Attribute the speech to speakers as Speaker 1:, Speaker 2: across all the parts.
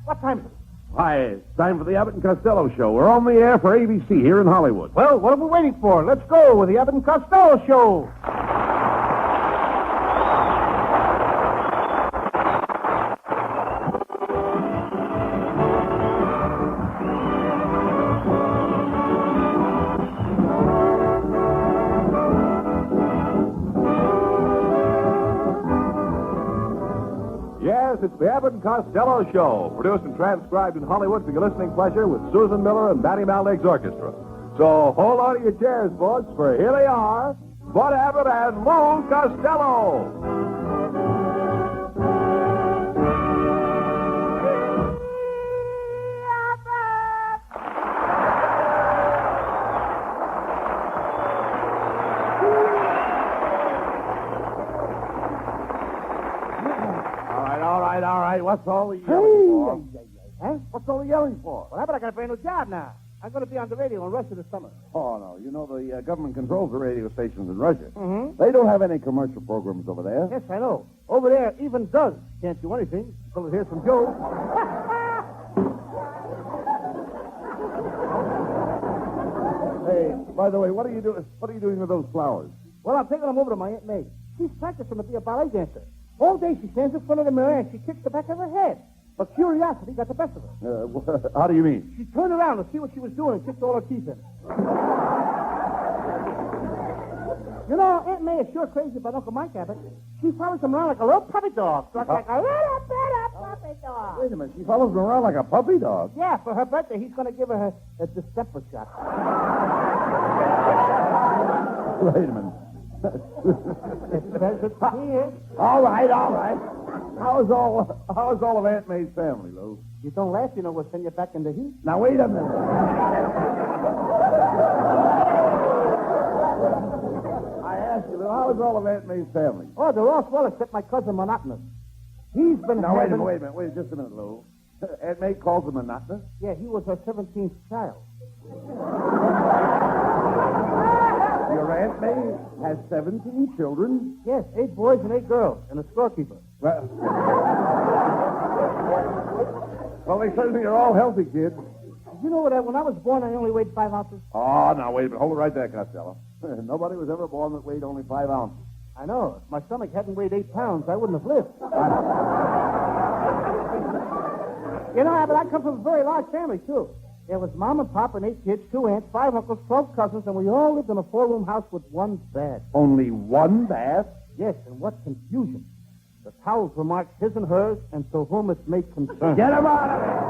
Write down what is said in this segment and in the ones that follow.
Speaker 1: What time is it?
Speaker 2: Why, it's time for the Abbott and Costello show. We're on the air for ABC here in Hollywood.
Speaker 1: Well, what are we waiting for? Let's go with the Abbott and Costello show.
Speaker 2: Yes, it's the Abbott and Costello show, produced and transcribed in Hollywood for your listening pleasure with Susan Miller and Danny Malnick's orchestra. So hold on to your chairs, folks, for here they are, Bud Abbott and Lou Costello. All right. What's all the yelling for?
Speaker 1: Huh?
Speaker 2: What's all the yelling for?
Speaker 1: Well, Abbott, I got a brand new job now. I'm going to be on the radio the rest of the summer.
Speaker 2: Oh, no. You know, the government controls the radio stations in Russia.
Speaker 1: Mm-hmm.
Speaker 2: They don't have any commercial programs over there.
Speaker 1: Yes, I know. Over there, even does can't do anything until it hears from Joe.
Speaker 2: Hey, by the way, what are you doing with those flowers?
Speaker 1: Well, I'm taking them over to my Aunt May. She's practicing to be a ballet dancer. All day she stands in front of the mirror and she kicks the back of her head. But curiosity got the best of her.
Speaker 2: How do you mean?
Speaker 1: She turned around to see what she was doing and kicked all her teeth in. You know, Aunt May is sure crazy about Uncle Mike Abbott. She follows him around like a little puppy dog. Like a little puppy dog.
Speaker 2: Wait a minute. She follows him around like a puppy dog.
Speaker 1: Yeah, for her birthday, he's going to give her a distemper shot.
Speaker 2: Wait a minute.
Speaker 1: Here.
Speaker 2: All right. How's all of Aunt May's family, Lou?
Speaker 1: You don't laugh, you know, we'll send you back in the heat.
Speaker 2: Now, wait a minute. I asked you, Lou, how's all of Aunt May's family?
Speaker 1: Oh, they're all swell except my cousin Monotonous. He's been
Speaker 2: Now,
Speaker 1: having...
Speaker 2: wait a minute. Wait just a minute, Lou. Aunt May calls him monotonous?
Speaker 1: Yeah, he was her 17th child.
Speaker 2: Your Aunt May has 17 children?
Speaker 1: Yes, 8 boys and 8 girls, and a storekeeper.
Speaker 2: Well, they certainly are all healthy kids.
Speaker 1: You know what? When I was born, I only weighed 5 ounces.
Speaker 2: Oh, now, wait a minute. Hold it right there, Costello. Nobody was ever born that weighed only 5 ounces.
Speaker 1: I know. If my stomach hadn't weighed 8 pounds, I wouldn't have lived. You know, Abbott, I come from a very large family, too. There was Mom and Pop and 8 kids, 2 aunts, 5 uncles, 12 cousins, and we all lived in a 4-room house with 1 bath.
Speaker 2: Only 1 bath?
Speaker 1: Yes, and what confusion. The towels were marked his and hers, and to whom it may concern.
Speaker 2: Get him out of here!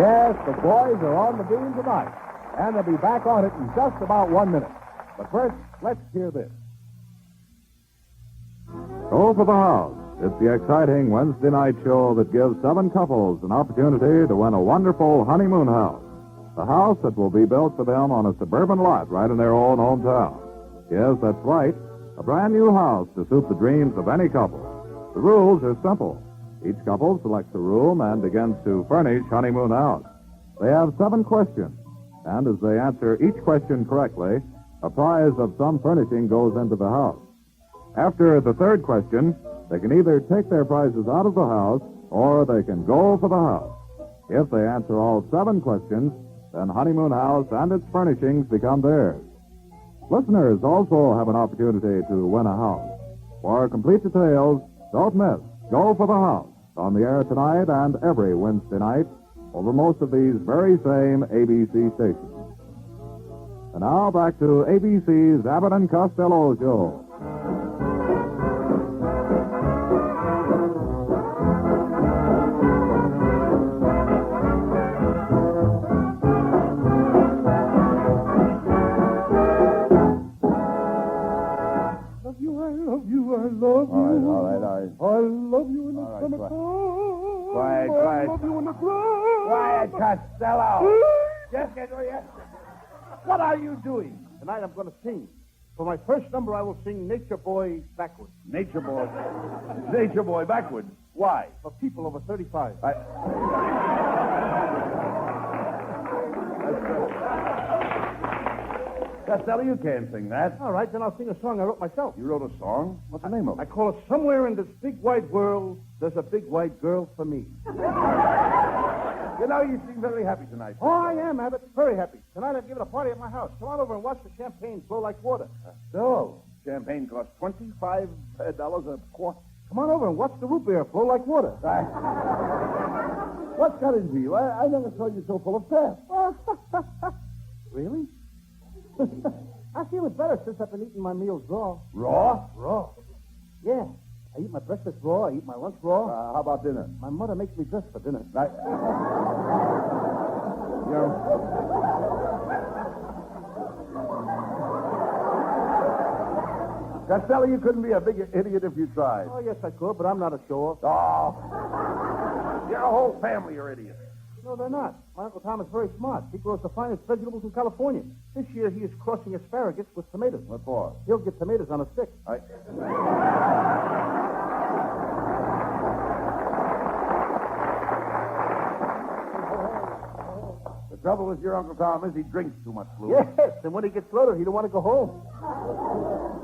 Speaker 2: Yes, the boys are on the beam tonight, and they'll be back on it in just about 1 minute. But first, let's hear this.
Speaker 3: Go for the House. It's the exciting Wednesday night show that gives 7 couples an opportunity to win a wonderful honeymoon house. A house that will be built for them on a suburban lot right in their own hometown. Yes, that's right. A brand new house to suit the dreams of any couple. The rules are simple. Each couple selects a room and begins to furnish honeymoon house. They have 7 questions, and as they answer each question correctly, a prize of some furnishing goes into the house. After the 3rd question, they can either take their prizes out of the house or they can go for the house. If they answer all 7 questions, then Honeymoon House and its furnishings become theirs. Listeners also have an opportunity to win a house. For complete details, don't miss Go for the House on the air tonight and every Wednesday night over most of these very same ABC stations. And now back to ABC's Abbott and Costello show.
Speaker 2: All right.
Speaker 1: I love you in the
Speaker 2: All right,
Speaker 1: summertime.
Speaker 2: Quiet.
Speaker 1: I love you in the ground.
Speaker 2: Quiet, Costello. Yes, yes. What are you doing?
Speaker 1: Tonight I'm going to sing. For my first number, I will sing Nature Boy backwards.
Speaker 2: Nature Boy. Nature Boy backwards. Why?
Speaker 1: For people over 35.
Speaker 2: Costello, you can't sing that.
Speaker 1: All right, then I'll sing a song I wrote myself.
Speaker 2: You wrote a song? What's the name of
Speaker 1: I
Speaker 2: it?
Speaker 1: call it Somewhere in This Big White World, There's a Big White Girl for Me.
Speaker 2: You know, you seem very happy tonight.
Speaker 1: Oh, I am, Abbott. Very happy. Tonight I'm giving a party at my house. Come on over and watch the champagne flow like water.
Speaker 2: So, champagne costs $25 a quart.
Speaker 1: Come on over and watch the root beer flow like water.
Speaker 2: What's got into you? I never saw you so full of pep.
Speaker 1: Really? I feel it better since I've been eating my meals raw.
Speaker 2: Raw?
Speaker 1: Raw? Yeah. I eat my breakfast raw. I eat my lunch raw.
Speaker 2: How about dinner?
Speaker 1: My mother makes me dress for dinner.
Speaker 2: Costello, you couldn't be a big idiot if you tried.
Speaker 1: Oh, yes, I could, but I'm not a show-off.
Speaker 2: Oh. Your whole family are idiots.
Speaker 1: No, they're not. My Uncle Tom is very smart. He grows the finest vegetables in California. This year he is crossing asparagus with tomatoes.
Speaker 2: What for?
Speaker 1: He'll get tomatoes on a stick.
Speaker 2: The trouble with your Uncle Tom is he drinks too much fluid.
Speaker 1: Yes, and when he gets loaded, he don't want to go home.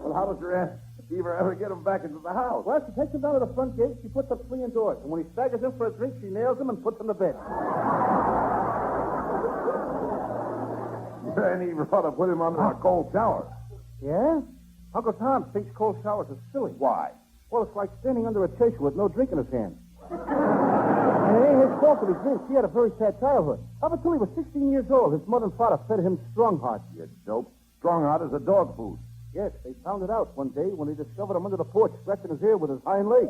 Speaker 2: Well, how does your Aunt Eva ever get him back into the house?
Speaker 1: Well, she takes him down to the front gate. She puts up 3 indoors. And when he staggers in for a drink, she nails him and puts him to bed.
Speaker 2: Your Aunt Eva ought to put him under a cold shower.
Speaker 1: Yeah? Uncle Tom thinks cold showers are silly.
Speaker 2: Why?
Speaker 1: Well, it's like standing under a chaser with no drink in his hand. And it ain't his fault that he drinks. He had a very sad childhood. Up until he was 16 years old, his mother and father fed him Strong Heart.
Speaker 2: You dope. Strong Heart is a dog food.
Speaker 1: Yes, they found it out one day when they discovered him under the porch scratching his ear with his hind leg.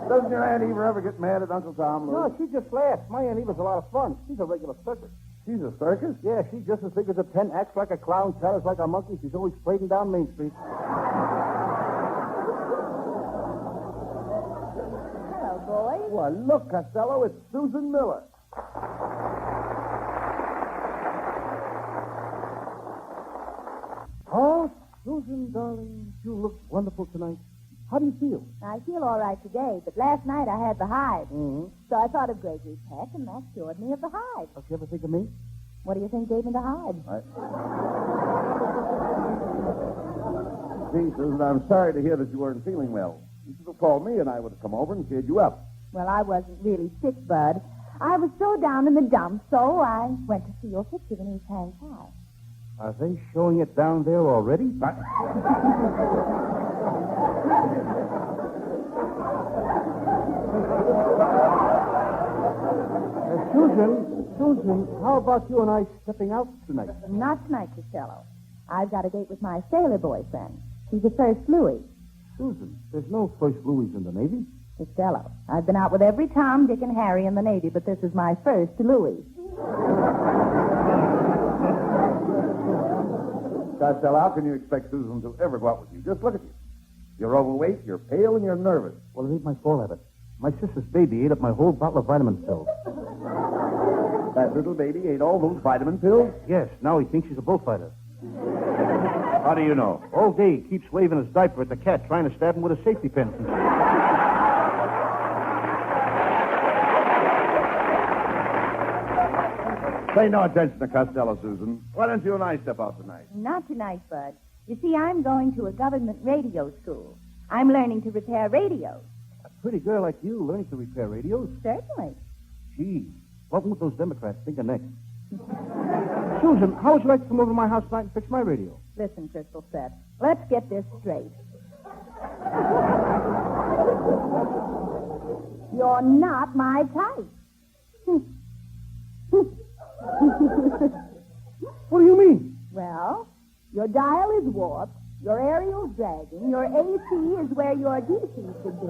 Speaker 2: Doesn't your Aunt Eva ever get mad at Uncle Tom, Lou?
Speaker 1: No, she just laughs. My Aunt Eva's a lot of fun. She's a regular circus.
Speaker 2: She's a circus?
Speaker 1: Yeah, she's just as big as a tent, acts like a clown, chatters like a monkey. She's always parading down Main Street.
Speaker 4: Hello, boys.
Speaker 2: Well, look, Costello, it's Susan Miller.
Speaker 1: Oh, Susan, darling, you look wonderful tonight. How do you feel?
Speaker 4: I feel all right today, but last night I had the hives.
Speaker 1: Mm-hmm.
Speaker 4: So I thought of Gregory Peck, and that cured me of the hives.
Speaker 1: Don't you ever think of me?
Speaker 4: What do you think gave me the hives?
Speaker 2: Gee, Susan, I'm sorry to hear that you weren't feeling well. You should have called me, and I would have come over and cheered you up.
Speaker 4: Well, I wasn't really sick, Bud. I was so down in the dumps, so I went to see your picture in East Hang High.
Speaker 1: Are they showing it down there already? Susan, how about you and I stepping out tonight?
Speaker 4: Not tonight, Costello. I've got a date with my sailor boyfriend. He's a first Louis.
Speaker 1: Susan, there's no first Louis in the Navy.
Speaker 4: Costello, I've been out with every Tom, Dick, and Harry in the Navy, but this is my first Louis.
Speaker 2: Costello, how can you expect Susan to ever go out with you? Just look at you. You're overweight, you're pale, and you're nervous.
Speaker 1: Well, it ain't my fault, Abbott. My sister's baby ate up my whole bottle of vitamin pills.
Speaker 2: That little baby ate all those vitamin pills?
Speaker 1: Yes, now he thinks she's a bullfighter.
Speaker 2: How do you know?
Speaker 1: All day he keeps waving his diaper at the cat, trying to stab him with a safety pin.
Speaker 2: Pay no attention to Costello, Susan. Why don't you and I step out tonight?
Speaker 4: Not tonight, Bud. You see, I'm going to a government radio school. I'm learning to repair radios.
Speaker 1: A pretty girl like you learning to repair radios?
Speaker 4: Certainly.
Speaker 1: Gee, what won't those Democrats think of next? Susan, how would you like to come over to my house tonight and fix my radio?
Speaker 4: Listen, Crystal Seth, let's get this straight. You're not my type.
Speaker 1: What do you mean?
Speaker 4: Well, your dial is warped, your aerial's dragging, your AC is where your DC should be.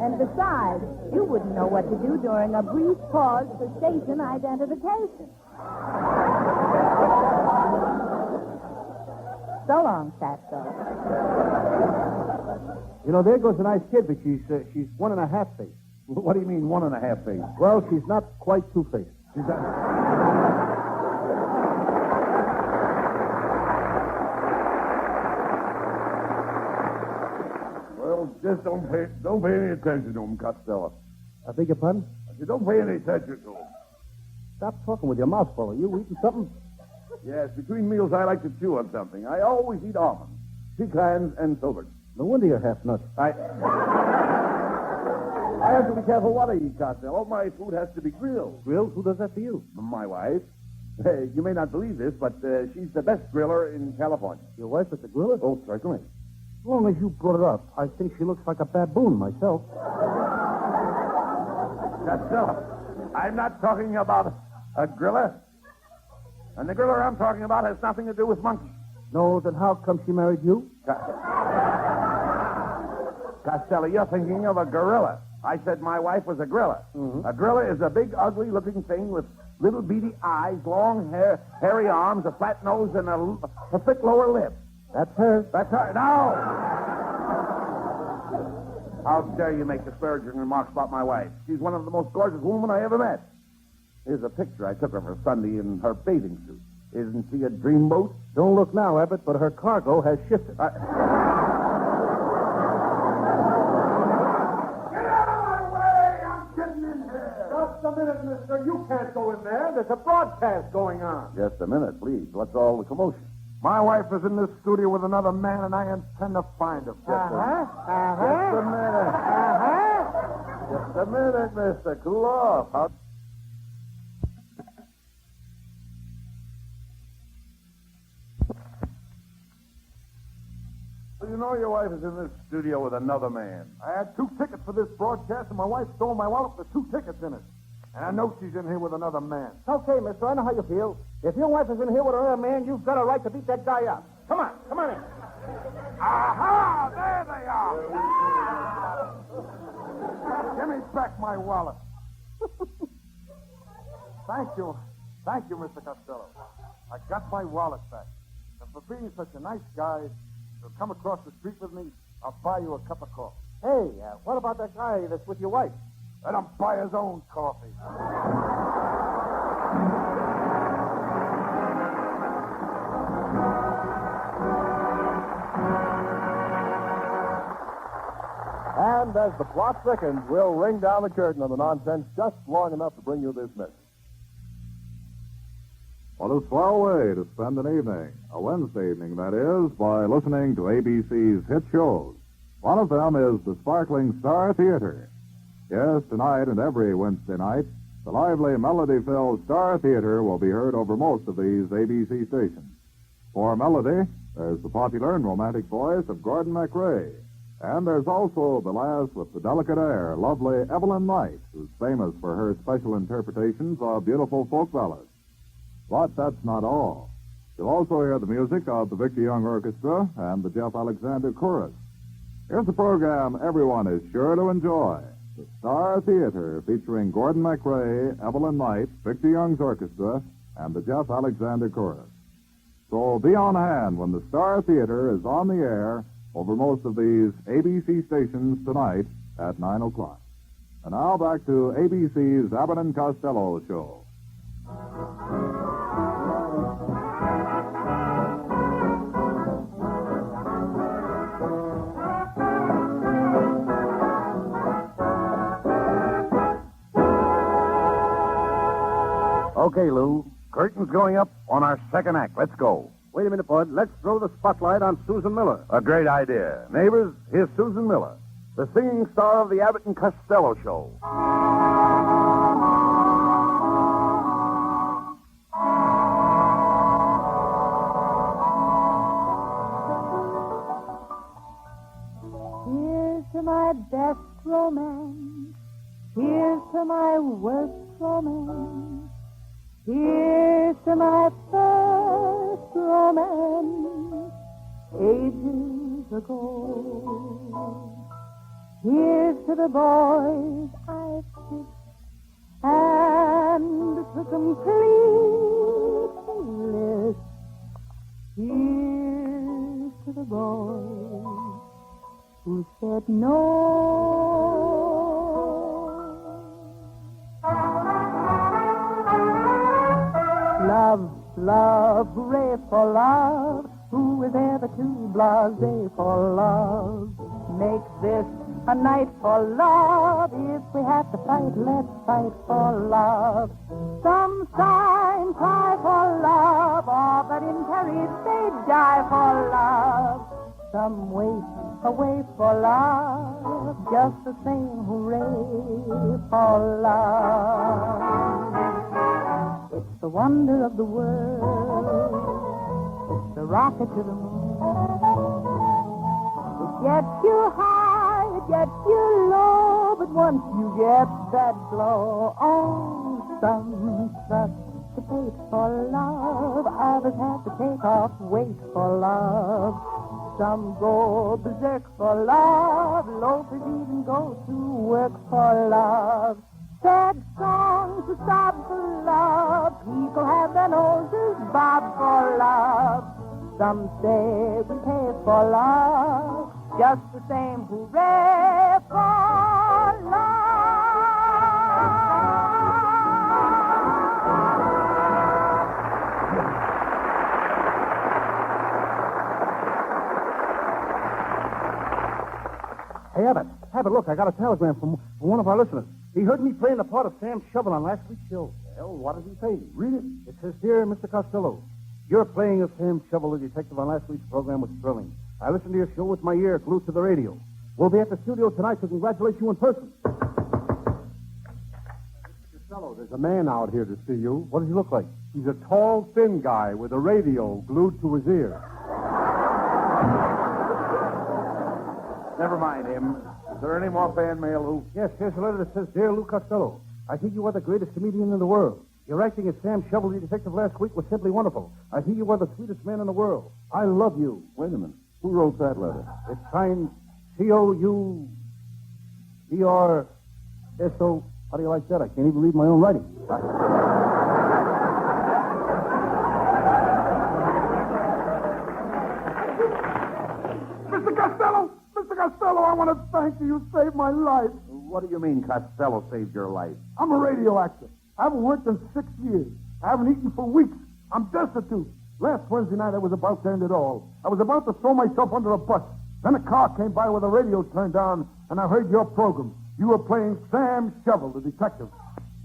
Speaker 4: And besides, you wouldn't know what to do during a brief pause for station identification. So long, Fatso.
Speaker 1: You know, there goes a nice kid, but she's 1.5 faced.
Speaker 2: What do you mean 1.5 face?
Speaker 1: Well, she's not quite 2 faced.
Speaker 2: She's not... Well, just don't pay any attention to him, Costello.
Speaker 1: I beg your pardon?
Speaker 2: You don't pay any attention to him.
Speaker 1: stop talking with your mouth full. Are you eating something?
Speaker 2: Yes, between meals I like to chew on something. I always eat almonds, pecans, and filberts.
Speaker 1: No wonder you're half nuts.
Speaker 2: I have to be careful what I eat, Costello. My food has to be grilled.
Speaker 1: Grilled? Who does that for you?
Speaker 2: My wife. You may not believe this, but she's the best griller in California.
Speaker 1: Your wife is a griller?
Speaker 2: Oh, certainly.
Speaker 1: As long as you brought it up, I think she looks like a baboon myself.
Speaker 2: Costello, I'm not talking about a griller. And the griller I'm talking about has nothing to do with monkeys.
Speaker 1: No, then how come she married you?
Speaker 2: Costello, you're thinking of a gorilla. I said my wife was a griller.
Speaker 1: Mm-hmm.
Speaker 2: A gorilla is a big, ugly-looking thing with little beady eyes, long hair, hairy arms, a flat nose, and a thick lower lip.
Speaker 1: That's her.
Speaker 2: That's her. No! How dare you make disparaging remarks about my wife? She's one of the most gorgeous women I ever met. Here's a picture I took of her Sunday in her bathing suit. Isn't she a dreamboat?
Speaker 1: Don't look now, Abbott, but her cargo has shifted.
Speaker 2: Get out of my way! I'm getting in here!
Speaker 5: Just a minute, mister. You can't go in there. There's a broadcast going on.
Speaker 2: Just a minute, please. What's all the commotion?
Speaker 5: My wife is in this studio with another man, and I intend to find her.
Speaker 2: Just a minute. Just a minute, mister. Cool off. You know your wife is in this studio with another man.
Speaker 5: I had 2 tickets for this broadcast, and my wife stole my wallet with 2 tickets in it. And I know she's in here with another man.
Speaker 1: Okay, mister, I know how you feel. If your wife is in here with another man, you've got a right to beat that guy up. Come on in.
Speaker 5: Aha! There they are! Give me back my wallet. Thank you, Mr. Costello. I got my wallet back. And for being such a nice guy, you'll come across the street with me, I'll buy you a cup of coffee.
Speaker 1: Hey, what about that guy that's with your wife?
Speaker 5: Let him buy his own coffee.
Speaker 3: And as the plot thickens, we'll ring down the curtain on the nonsense just long enough to bring you this message. What a swell way to spend an evening, a Wednesday evening, that is, by listening to ABC's hit shows. One of them is the sparkling Star Theater. Yes, tonight and every Wednesday night, the lively, melody-filled Star Theater will be heard over most of these ABC stations. For melody, there's the popular and romantic voice of Gordon MacRae. And there's also the lass with the delicate air, lovely Evelyn Knight, who's famous for her special interpretations of beautiful folk ballads. But that's not all. You'll also hear the music of the Victor Young Orchestra and the Jeff Alexander Chorus. Here's a program everyone is sure to enjoy. The Star Theater, featuring Gordon MacRae, Evelyn Knight, Victor Young's Orchestra, and the Jeff Alexander Chorus. So be on hand when the Star Theater is on the air over most of these ABC stations tonight at 9 o'clock. And now back to ABC's Abbott and Costello show.
Speaker 2: Okay, Lou. Curtain's going up on our second act. Let's go.
Speaker 1: Wait a minute, Bud. Let's throw the spotlight on Susan Miller.
Speaker 2: A great idea. Neighbors, here's Susan Miller, the singing star of the Abbott and Costello show.
Speaker 4: Here's to my best romance. Here's to my worst romance. Here's to my first romance ages ago. Here's to the boys I've kissed and the complete list. Here's to the boys who said no. Love, love, hooray for love.
Speaker 6: Who is ever too blasé for love? Make this a night for love. If we have to fight, let's fight for love. Some sigh and cry for love, all but in courage they die for love. Some wait away for love, just the same hooray for love. It's the wonder of the world. It's the rocket to the moon. It gets you high, it gets you low, but once you get that glow, oh, some trust to fate for love, others have to take off weight for love. Some go berserk for love, loafers even go to work for love. Sad songs to sob for love, people have their noses bob for love. Some say we pay for love, just the same hooray for love.
Speaker 1: Hey, Abbott, look, I got a telegram from one of our listeners. He heard me playing the part of Sam Shovel on last week's show. Well, what does he say? Read it. It says, Dear Mr. Costello, your playing of Sam Shovel, the detective, on last week's program was thrilling. I listened to your show with my ear glued to the radio. We'll be at the studio tonight to congratulate you in person.
Speaker 5: Mr. Costello, there's a man out here to see you.
Speaker 1: What does he look like?
Speaker 5: He's a tall, thin guy with a radio glued to his ear.
Speaker 3: Never mind him. Is there any more fan mail, Lou?
Speaker 1: Yes, here's a letter that says, Dear Lou Costello, I think you are the greatest comedian in the world. Your acting as Sam Shovel, the detective, last week was simply wonderful. I think you are the sweetest man in the world. I love you.
Speaker 3: Wait a minute. Who wrote that letter?
Speaker 1: It's signed C-O-U-E-R-S-O. How do you like that? I can't even read my own writing.
Speaker 5: Mr. Costello! Mr. Costello, I want to thank you. You saved my life.
Speaker 3: What do you mean Costello saved your life?
Speaker 5: I'm a radio actor. I haven't worked in 6 years. I haven't eaten for weeks. I'm destitute. Last Wednesday night, I was about to end it all. I was about to throw myself under a bus. Then a car came by with the radio turned on, and I heard your program. You were playing Sam Shovel, the detective.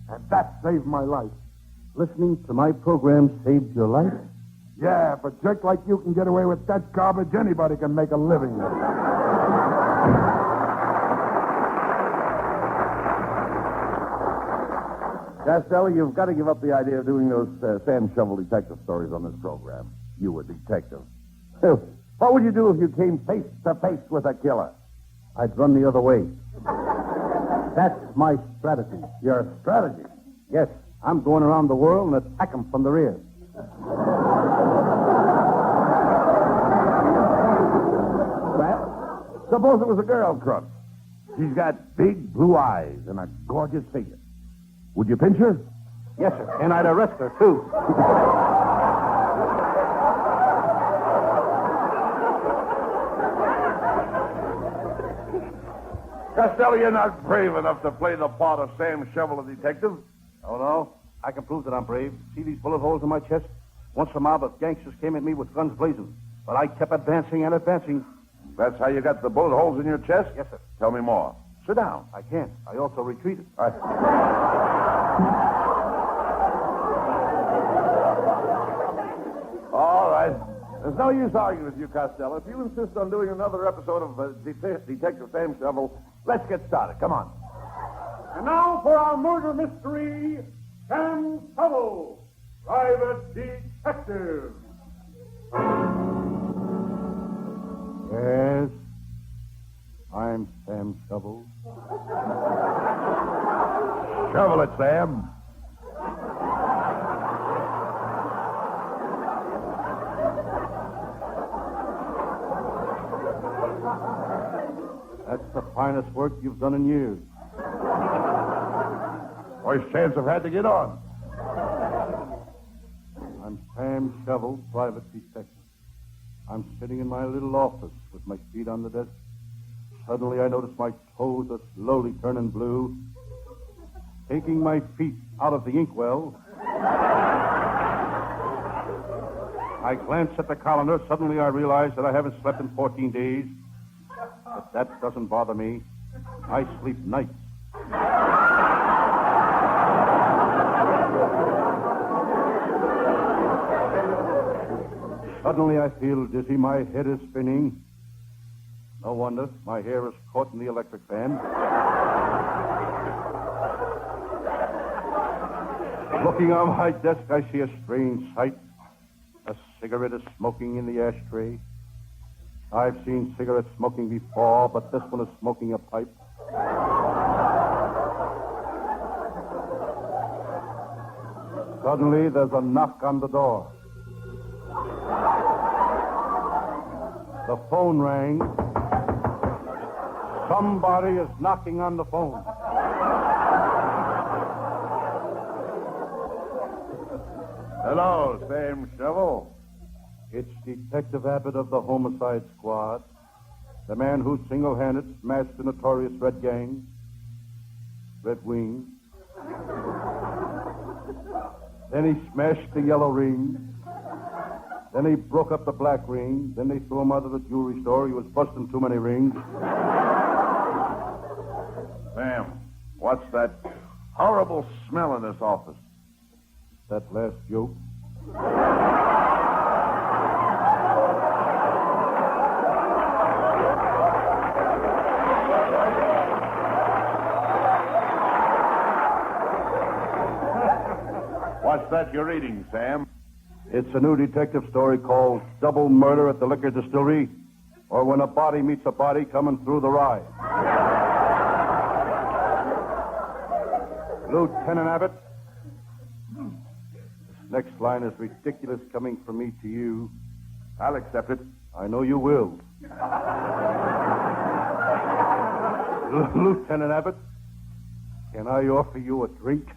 Speaker 5: And that saved my life.
Speaker 1: Listening to my program saved your life?
Speaker 5: Yeah, if a jerk like you can get away with that garbage, anybody can make a living.
Speaker 3: Costello, you've got to give up the idea of doing those Sam Shovel detective stories on this program. You a detective. What would you do if you came face to face with a killer?
Speaker 1: I'd run the other way. That's my strategy.
Speaker 3: Your strategy?
Speaker 1: Yes, I'm going around the world and attack them from the rear.
Speaker 3: Well, suppose it was a girl crook. She's got big blue eyes and a gorgeous figure. Would you pinch her?
Speaker 1: Yes, sir. And I'd arrest her, too.
Speaker 3: Costello, you're not brave enough to play the part of Sam Shovel, the detective.
Speaker 1: Oh, no? I can prove that I'm brave. See these bullet holes in my chest? Once a mob of gangsters came at me with guns blazing. But I kept advancing and advancing.
Speaker 3: That's how you got the bullet holes in your chest?
Speaker 1: Yes, sir.
Speaker 3: Tell me more. Sit down.
Speaker 1: I can't. I also retreated.
Speaker 3: All right. There's no use arguing with you, Costello. If you insist on doing another episode of Detective Sam Shovel, let's get started. Come on.
Speaker 5: And now for our murder mystery, Sam Shovel, Private Detective.
Speaker 1: Yes, I'm Sam Shovel.
Speaker 3: Shovel it, Sam.
Speaker 1: That's the finest work you've done in years.
Speaker 3: First chance I've had to get on.
Speaker 1: I'm Sam Shovel, private detective. I'm sitting in my little office with my feet on the desk. Suddenly I notice my toes are slowly turning blue. Taking my feet out of the inkwell, I glance at the calendar. Suddenly I realize that I haven't slept in 14 days. But that doesn't bother me. I sleep nights. Suddenly I feel dizzy. My head is spinning. No wonder. My hair is caught in the electric fan. Looking on my desk, I see a strange sight. A cigarette is smoking in the ashtray. I've seen cigarette smoking before, but this one is smoking a pipe. Suddenly, there's a knock on the door. The phone rang. Somebody is knocking on the phone.
Speaker 2: Hello, Sam Shovel.
Speaker 1: It's Detective Abbott of the Homicide Squad, the man who single-handed smashed the notorious Red Gang, Red Wing. Then he smashed the Yellow Ring. Then he broke up the Black Ring. Then they threw him out of the jewelry store. He was busting too many rings.
Speaker 2: Sam, what's that horrible smell in this office?
Speaker 1: That last joke.
Speaker 2: What's that you're reading, Sam?
Speaker 1: It's a new detective story called Double Murder at the Liquor Distillery, or When a Body Meets a Body Coming Through the Rye. Lieutenant Abbott, this next line is ridiculous coming from me to you.
Speaker 2: I'll accept it.
Speaker 1: I know you will. Lieutenant Abbott, can I offer you a drink?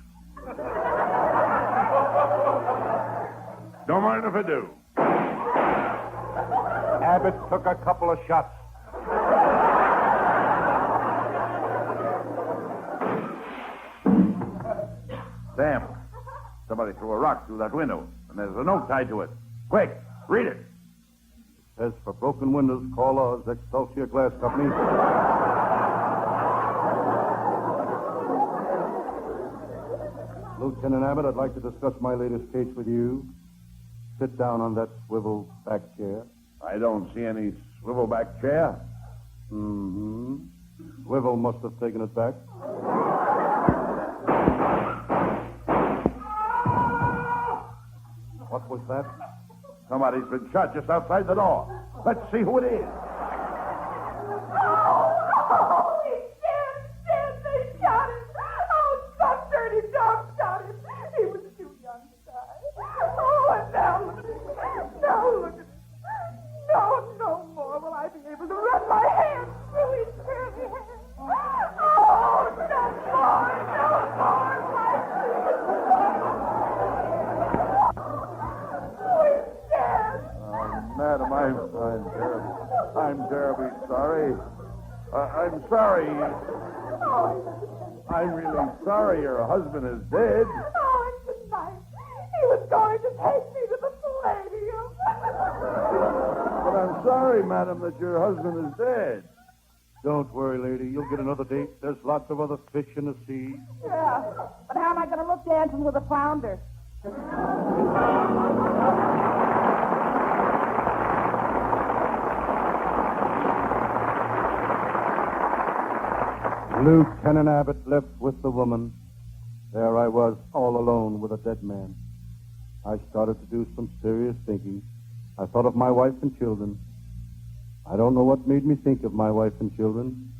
Speaker 2: Don't mind if I do.
Speaker 1: Abbott took a couple of shots.
Speaker 2: Sam, somebody threw a rock through that window, and there's a note tied to it. Quick, read it.
Speaker 1: Says for broken windows, call us, Excelsior Glass Company. Lieutenant Abbott, I'd like to discuss my latest case with you. Sit down on that swivel back chair.
Speaker 2: I don't see any swivel-back chair.
Speaker 1: Mm-hmm. Swivel must have taken it back. What was that?
Speaker 2: Somebody's been shot just outside the door. Let's see who it is.
Speaker 6: Oh, he's dead. They shot him. Oh, some dirty dog shot him. He was too young to die. Oh, and now look at him. No more will I be able to run my hands through his curly hair. Oh, no more, my Oh, he's dead.
Speaker 2: Madam, I'm terribly sorry. I'm sorry. I'm really sorry your husband is dead.
Speaker 6: Oh, and tonight he was going to take me to the Palladium.
Speaker 2: But I'm sorry, madam, that your husband is dead.
Speaker 1: Don't worry, lady. You'll get another date. There's lots of other fish in the sea.
Speaker 4: Yeah, but how am I going to look dancing with a flounder?
Speaker 1: Lieutenant Abbott left with the woman. There I was, all alone with a dead man. I started to do some serious thinking. I thought of my wife and children. I don't know what made me think of my wife and children.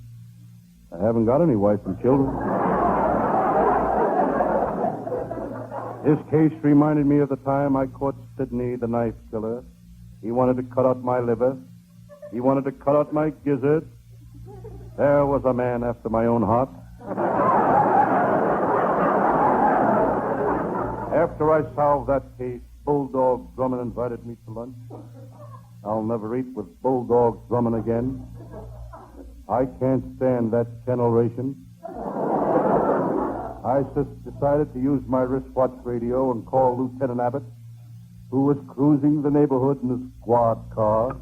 Speaker 1: I haven't got any wife and children. His case reminded me of the time I caught Sidney, the knife killer. He wanted to cut out my liver. He wanted to cut out my gizzard. There was a man after my own heart. After I solved that case, Bulldog Drummond invited me to lunch. I'll never eat with Bulldog Drummond again. I can't stand that kennel ration. I just decided to use my wristwatch radio and call Lieutenant Abbott.
Speaker 5: who was cruising the neighborhood in a squad car.